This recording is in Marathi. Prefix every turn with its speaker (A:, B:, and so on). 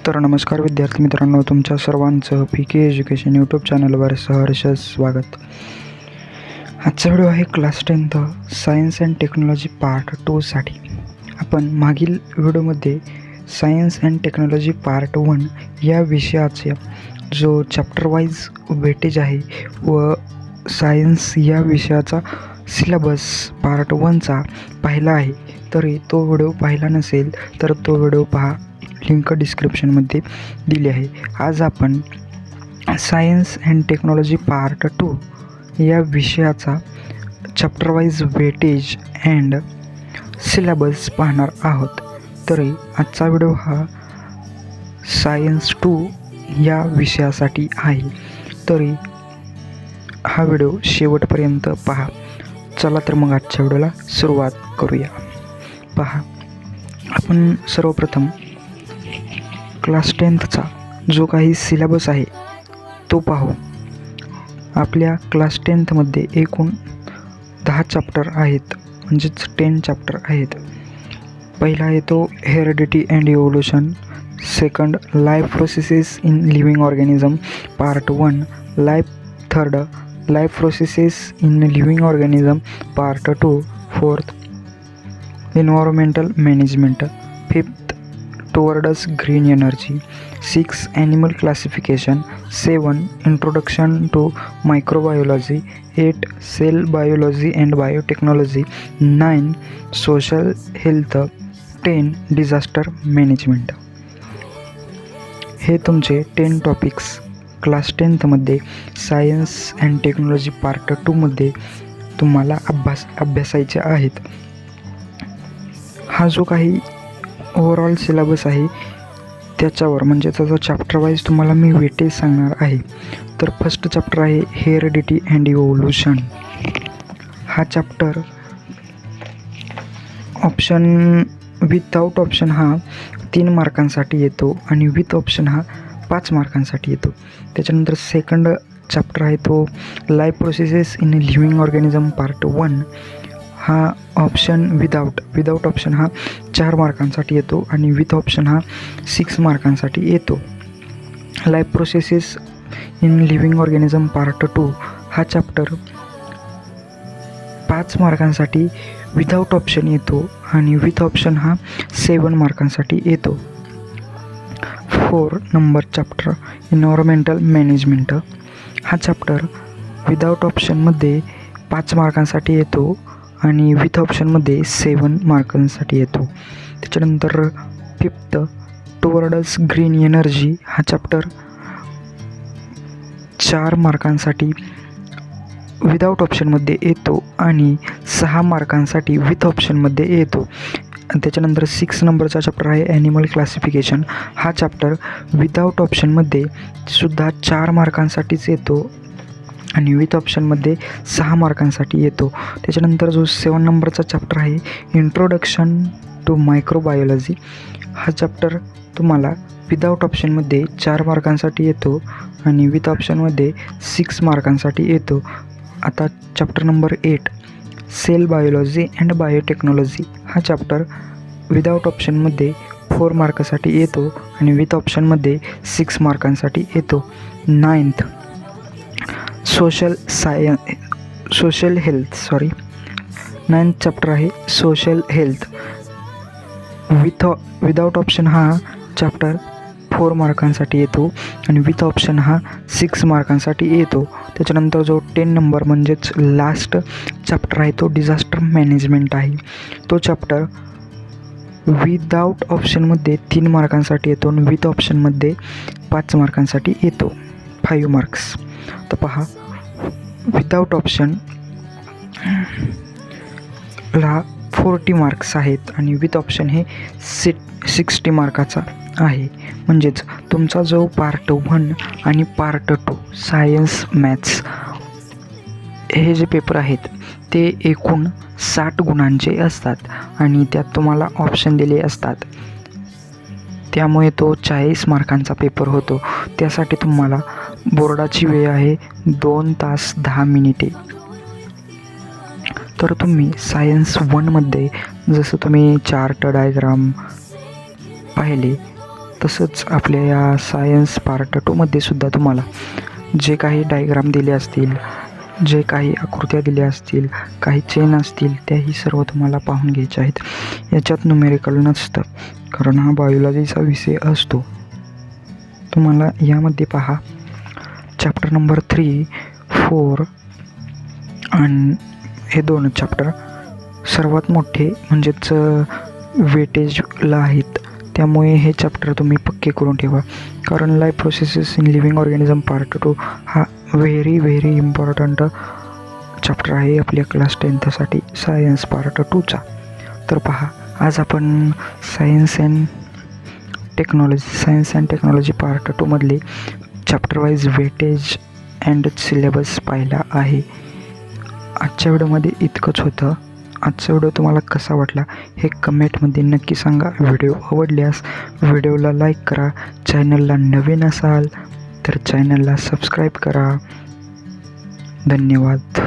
A: तर नमस्कार विद्यार्थी मित्रांनो, तुमच्या सर्वांचं PK एज्युकेशन यूट्यूब चॅनलवर सहर्ष स्वागत. आजचा व्हिडिओ आहे class 10th science and technology part 2 साठी. आपण मागील व्हिडिओमध्ये सायन्स अँड टेक्नॉलॉजी पार्ट 1 या विषयाचा जो चॅप्टर वाईज वेटेज आहे व सायन्स या विषयाचा सिलेबस पार्ट 1चा पाहिला आहे. तरी तो व्हिडिओ पाहिला नसेल तर तो व्हिडिओ पहा, लिंक डिस्क्रिप्शनमध्ये दिली आहे. आज आपण सायन्स अँड टेक्नॉलॉजी पार्ट 2 या विषयाचा chapter wise weightage and syllabus पाहणार आहोत. तरी आजचा व्हिडिओ हा सायन्स 2 या विषयासाठी आहे. तरी हा व्हिडिओ शेवटपर्यंत पहा. चला तर मग आजच्या व्हिडिओला सुरुवात करूया. पहा, आपण सर्वप्रथम क्लास 10thचा जो काही सिलेबस आहे तो पाहू. आपल्या क्लास 10thमध्ये एकूण 10 चॅप्टर आहेत, म्हणजेच 10 चॅप्टर आहेत. पहिला आहे तो heredity and evolution, second life processes in living organism part 1, third life processes in living organism part 2, fourth environmental management, fifth towards green energy, 6 animal classification, 7 introduction to microbiology, 8 cell biology and biotechnology, 9 social health, 10 disaster management. हे तुमचे 10 टॉपिक्स क्लास 10thमध्ये सायन्स अँड टेक्नॉलॉजी पार्ट 2मध्ये तुम्हाला अभ्यासायचे आहेत. हा जो काही ओव्हरऑल सिलेबस आहे त्याच्यावर म्हणजे त्याचा चॅप्टर वाईज तुम्हाला मी वेटेज सांगणार आहे. तर फर्स्ट चॅप्टर आहे हेरिडिटी अँड इव्होल्यूशन. हा चॅप्टर ऑप्शन विथआउट ऑप्शन हा 3 मार्कांसाठी येतो आणि विथ ऑप्शन हा 5 मार्कांसाठी येतो. त्याच्यानंतर सेकंड चॅप्टर आहे तो life processes in living organism part 1. हा ऑप्शन विदाऊट ऑप्शन हा 4 मार्कांसाठी येतो आणि विथ ऑप्शन हा 6 मार्कांसाठी येतो. Life processes in living organism part 2 हा चॅप्टर 5 मार्कांसाठी विदाऊट ऑप्शन येतो आणि विथ ऑप्शन हा 7 मार्कांसाठी येतो. 4 नंबर चॅप्टर एन्व्हायरमेंटल मॅनेजमेंट. हा चॅप्टर विदाऊट ऑप्शनमध्ये 5 मार्कांसाठी येतो आणि विथ ऑप्शनमध्ये 7 मार्कांसाठी येतो. त्याच्यानंतर फिफ्थ टुवर्ड्स ग्रीन एनर्जी. हा चॅप्टर 4 मार्कांसाठी विदाऊट ऑप्शनमध्ये येतो आणि 6 मार्कांसाठी विथ ऑप्शनमध्ये येतो. त्याच्यानंतर 6 नंबरचा चॅप्टर आहे ॲनिमल क्लासिफिकेशन. हा चॅप्टर विदाऊट ऑप्शनमध्ये सुद्धा 4 मार्कांसाठीच येतो आणि विथ ऑप्शनमध्ये 6 मार्कांसाठी येतो. त्याच्यानंतर जो 7 नंबरचा चॅप्टर आहे इंट्रोडक्शन टू मायक्रोबायोलॉजी. हा चॅप्टर तुम्हाला विदाऊट ऑप्शनमध्ये 4 मार्कांसाठी येतो आणि विथ ऑप्शनमध्ये 6 मार्कांसाठी येतो. आता chapter number 8 cell biology and biotechnology. हा चॅप्टर विदाऊट ऑप्शनमध्ये 4 मार्कासाठी येतो आणि विथ ऑप्शनमध्ये 6 मार्कांसाठी येतो. 9th social health 9th chapter आहे सोशल हेल्थ. विदाऊट ऑप्शन हा चॅप्टर 4 मार्कांसाठी येतो आणि विथ ऑप्शन हा 6 मार्कांसाठी येतो. त्याच्यानंतर जो 10 नंबर म्हणजेच लास्ट चॅप्टर आहे तो डिझास्टर मॅनेजमेंट आहे. तो चॅप्टर विदाऊट ऑप्शनमध्ये 3 मार्कांसाठी येतो आणि विथ ऑप्शनमध्ये 5 मार्कांसाठी येतो, 5 मार्क्स. तर पहा, विदाऊट ऑप्शन ला 40 मार्क्स आहेत आणि विथ ऑप्शन हे 60 मार्काचा आहे. म्हणजेच तुमचा जो पार्ट 1 आणि पार्ट 2 सायन्स मॅथ्स हे जे पेपर आहेत ते एकूण 60 गुणांचे असतात आणि त्यात तुम्हाला ऑप्शन दिले असतात. त्यामुळे तो 40 मार्कांचा पेपर होतो. त्यासाठी तुम्हाला बोर्डाची वेळ आहे 2 तास 10 मिनिटे. तर तुम्ही सायन्स 1मध्ये जसं तुम्ही चार्ट डायग्राम पाहिले तसंच आपल्या या सायन्स पार्ट 2मध्ये सुद्धा तुम्हाला जे काही डायग्राम दिले असतील, जे काही आकृत्या दिल्या असतील, काही चेन असतील, त्याही सर्व तुम्हाला पाहून घ्यायचे आहेत. याच्यात न्यूमेरिकल नसतं कारण हा बायोलॉजीचा विषय असतो. तुम्हाला यामध्ये पहा चॅप्टर नंबर 3, 4 आणि हे 2 चॅप्टर सर्वात मोठे म्हणजेच वेटेजला आहेत. त्यामुळे हे चॅप्टर तुम्ही पक्के करून ठेवा कारण life processes in living organism part 2 हा व्हेरी इम्पॉर्टंट चॅप्टर आहे आपल्या क्लास 10साठी सायन्स पार्ट 2चा. तर पहा, आज आपण सायन्स अँड टेक्नॉलॉजी पार्ट 2मधले chapter wise weightage and syllabus पाहिला आहे. आजच्या व्हिडिओमध्ये इतकंच होतं. आजचा व्हिडिओ तुम्हाला कसा वाटला हे कमेंटमध्ये नक्की सांगा. व्हिडिओ आवडल्यास व्हिडिओला लाईक करा. चॅनलला नवीन असाल तर चॅनलला सबस्क्राईब करा. धन्यवाद.